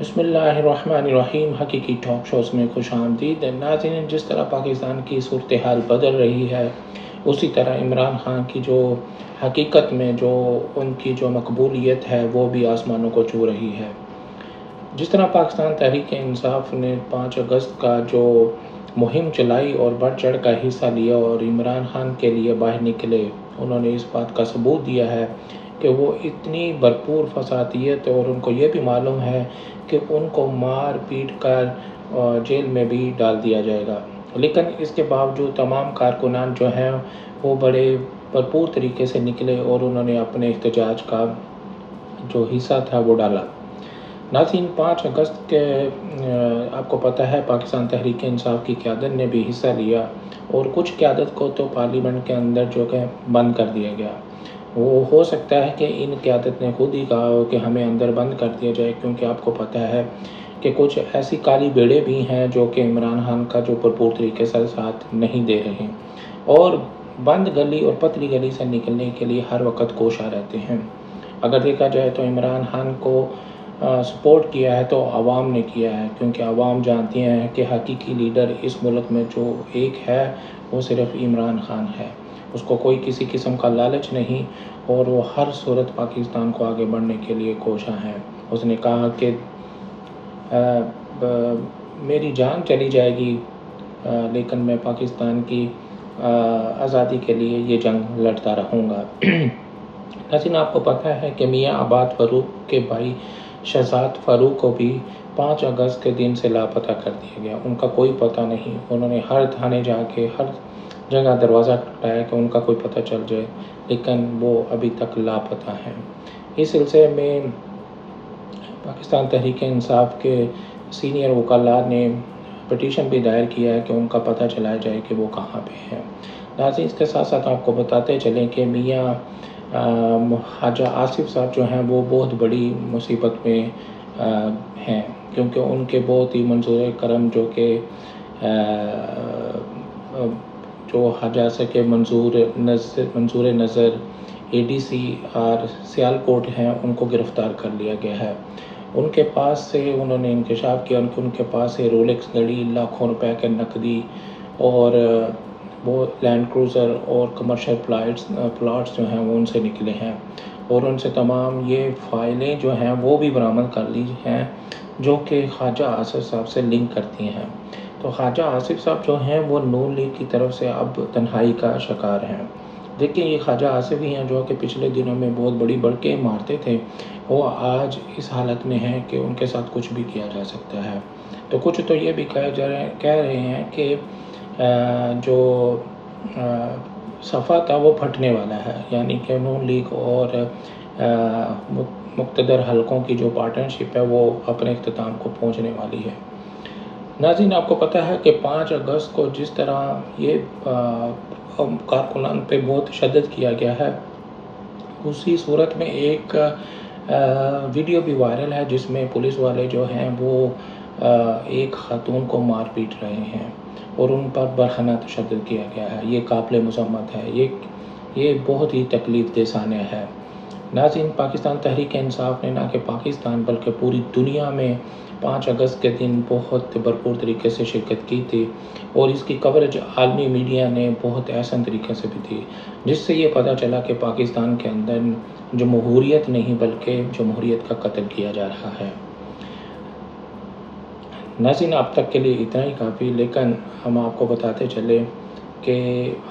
بسم اللہ الرحمن الرحیم۔ حقیقی ٹاک شوز میں خوش آمدید ناظرین۔ جس طرح پاکستان کی صورتحال بدل رہی ہے، اسی طرح عمران خان کی جو حقیقت میں جو ان کی جو مقبولیت ہے وہ بھی آسمانوں کو چھو رہی ہے۔ جس طرح پاکستان تحریک انصاف نے 5 اگست کا جو مہم چلائی اور بڑھ چڑھ کا حصہ لیا اور عمران خان کے لیے باہر نکلے، انہوں نے اس بات کا ثبوت دیا ہے کہ وہ اتنی بھرپور فسادیت، اور ان کو یہ بھی معلوم ہے کہ ان کو مار پیٹ کر جیل میں بھی ڈال دیا جائے گا، لیکن اس کے باوجود تمام کارکنان جو ہیں وہ بڑے بھرپور طریقے سے نکلے اور انہوں نے اپنے احتجاج کا جو حصہ تھا وہ ڈالا۔ ناظرین، 5 اگست کے آپ کو پتہ ہے پاکستان تحریک انصاف کی قیادت نے بھی حصہ لیا، اور کچھ قیادت کو تو پارلیمنٹ کے اندر جو کہ بند کر دیا گیا۔ وہ ہو سکتا ہے کہ ان قیادت نے خود ہی کہا ہو کہ ہمیں اندر بند کر دیا جائے، کیونکہ آپ کو پتہ ہے کہ کچھ ایسی کالی بیڑے بھی ہیں جو کہ عمران خان کا جو بھرپور طریقے سے ساتھ نہیں دے رہے، اور بند گلی اور پتلی گلی سے نکلنے کے لیے ہر وقت کوشاں رہتے ہیں۔ اگر دیکھا جائے تو عمران خان کو سپورٹ کیا ہے تو عوام نے کیا ہے، کیونکہ عوام جانتی ہیں کہ حقیقی لیڈر اس ملک میں جو ایک ہے وہ صرف عمران خان ہے۔ اس کو کوئی کسی قسم کا لالچ نہیں، اور وہ ہر صورت پاکستان کو آگے بڑھنے کے لیے کوشاں ہے۔ اس نے کہا کہ میری جان چلی جائے گی، لیکن میں پاکستان کی آزادی کے لیے یہ جنگ لڑتا رہوں گا۔ ناظرین، آپ کو پتہ ہے کہ میاں عباد فاروق کے بھائی شہزاد فاروق کو بھی 5 اگست کے دن سے لاپتہ کر دیا گیا۔ ان کا کوئی پتہ نہیں۔ انہوں نے ہر تھانے جا کے ہر جگہ دروازہ کھٹکھٹایا کہ ان کا کوئی پتہ چل جائے، لیکن وہ ابھی تک لاپتہ ہیں۔ اس سلسلے میں پاکستان تحریک انصاف کے سینئر وکلاء نے پٹیشن بھی دائر کیا ہے کہ ان کا پتہ چلایا جائے کہ وہ کہاں پہ ہے۔ ناظرین، اس کے ساتھ ساتھ آپ کو بتاتے چلیں کہ میاں خواجہ آصف صاحب جو ہیں وہ بہت بڑی مصیبت میں ہیں، کیونکہ ان کے بہت ہی منظور کرم جو کہ جو حجازہ کے منظور نظر ADC اور سیالکوٹ ہیں، ان کو گرفتار کر لیا گیا ہے۔ ان کے پاس سے انہوں نے انکشاف کیا ان کے پاس سے رولکس گھڑی، لاکھوں روپے کے نقدی، اور وہ لینڈ کروزر اور کمرشل پلاٹس جو ہیں وہ ان سے نکلے ہیں، اور ان سے تمام یہ فائلیں جو ہیں وہ بھی برآمد کر لی ہیں جو کہ خواجہ آصف صاحب سے لنک کرتی ہیں۔ تو خواجہ آصف صاحب جو ہیں وہ نون لیگ کی طرف سے اب تنہائی کا شکار ہیں۔ دیکھیں، یہ خواجہ آصف ہی ہیں جو کہ پچھلے دنوں میں بہت بڑی بڑکیں مارتے تھے، وہ آج اس حالت میں ہیں کہ ان کے ساتھ کچھ بھی کیا جا سکتا ہے۔ تو کچھ تو یہ بھی کہہ رہے ہیں کہ جو صفحہ تھا وہ پھٹنے والا ہے، یعنی کہ نون لیگ اور مقتدر حلقوں کی جو پارٹنرشپ ہے وہ اپنے اختتام کو پہنچنے والی ہے۔ ناظرین، آپ کو پتہ ہے کہ 5 اگست کو جس طرح یہ کارکنان پہ بہت تشدد کیا گیا ہے، اسی صورت میں ایک ویڈیو بھی وائرل ہے جس میں پولیس والے جو ہیں وہ ایک خاتون کو مار پیٹ رہے ہیں اور ان پر برہنہ تشدد کیا گیا ہے۔ یہ قابل مذمت ہے، یہ بہت ہی تکلیف دہ سانحہ ہے۔ ناظرین، پاکستان تحریک انصاف نے نہ کہ پاکستان بلکہ پوری دنیا میں 5 اگست کے دن بہت بھرپور طریقے سے شرکت کی تھی، اور اس کی کوریج عالمی میڈیا نے بہت احسن طریقے سے بھی تھی، جس سے یہ پتہ چلا کہ پاکستان کے اندر جمہوریت نہیں بلکہ جمہوریت کا قتل کیا جا رہا ہے۔ ناظرین، اب تک کے لیے اتنا ہی کافی، لیکن ہم آپ کو بتاتے چلے کہ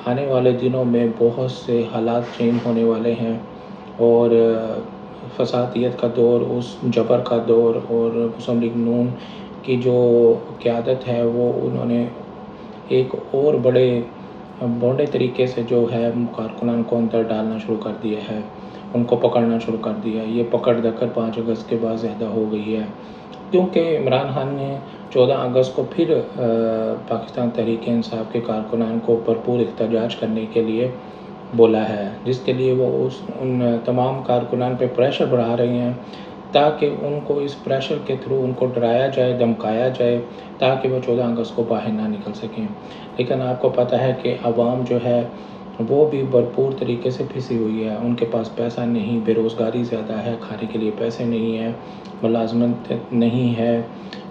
آنے والے دنوں میں بہت سے حالات چینج ہونے والے ہیں، اور فسادیت کا دور، اس جبر کا دور، اور مسلم لیگ نون کی جو قیادت ہے وہ انہوں نے ایک اور بڑے بونڈے طریقے سے جو ہے کارکنان کو اندر ڈالنا شروع کر دیا ہے، ان کو پکڑنا شروع کر دیا۔ یہ پکڑ دکڑ 5 اگست کے بعد زیادہ ہو گئی ہے، کیونکہ عمران خان نے 14 اگست کو پھر پاکستان تحریک انصاف کے کارکنان کو بھرپور احتجاج کرنے کے لیے بولا ہے، جس کے لیے وہ ان تمام کارکنان پہ پریشر بڑھا رہے ہیں تاکہ ان کو اس پریشر کے تھرو ان کو ڈرایا جائے، دھمکایا جائے، تاکہ وہ 14 اگست کو باہر نہ نکل سکیں۔ لیکن آپ کو پتہ ہے کہ عوام جو ہے وہ بھی بھرپور طریقے سے پھنسی ہوئی ہے. ان کے پاس پیسہ نہیں، بے روزگاری زیادہ ہے، کھانے کے لیے پیسے نہیں ہیں، ملازمت نہیں ہے،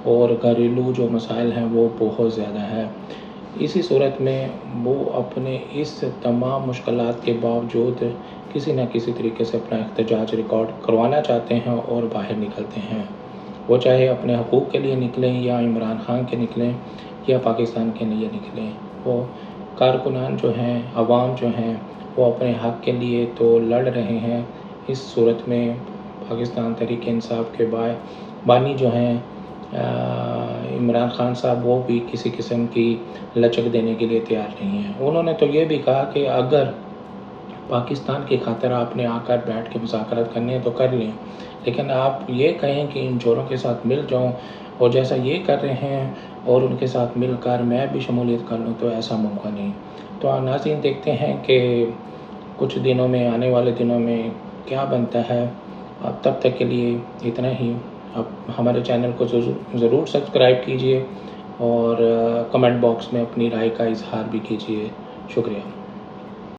اور گھریلو جو مسائل ہیں وہ بہت زیادہ ہے. اسی صورت میں وہ اپنے اس تمام مشکلات کے باوجود کسی نہ کسی طریقے سے اپنا احتجاج ریکارڈ کروانا چاہتے ہیں اور باہر نکلتے ہیں. وہ چاہے اپنے حقوق کے لیے نکلیں یا عمران خان کے نکلیں یا پاکستان کے لیے نکلیں. وہ کارکنان جو ہیں، عوام جو ہیں، وہ اپنے حق کے لیے تو لڑ رہے ہیں. اس صورت میں پاکستان تحریک انصاف کے بانی جو ہیں عمران خان صاحب، وہ بھی کسی قسم کی لچک دینے کے لیے تیار نہیں ہیں. انہوں نے تو یہ بھی کہا کہ اگر پاکستان کی خاطر آپ نے آ کر بیٹھ کے مذاکرات کرنے ہیں تو کر لیں، لیکن آپ یہ کہیں کہ ان چوروں کے ساتھ مل جاؤں اور جیسا یہ کر رہے ہیں اور ان کے ساتھ مل کر میں بھی شمولیت کر لوں، تو ایسا ممکن نہیں. تو ناظرین دیکھتے ہیں کہ کچھ دنوں میں، آنے والے دنوں میں کیا بنتا ہے. اب تب تک کے لیے اتنا ہی. اب ہمارے چینل کو ضرور سبسکرائب کیجئے اور کمنٹ باکس میں اپنی رائے کا اظہار بھی کیجئے. شکریہ.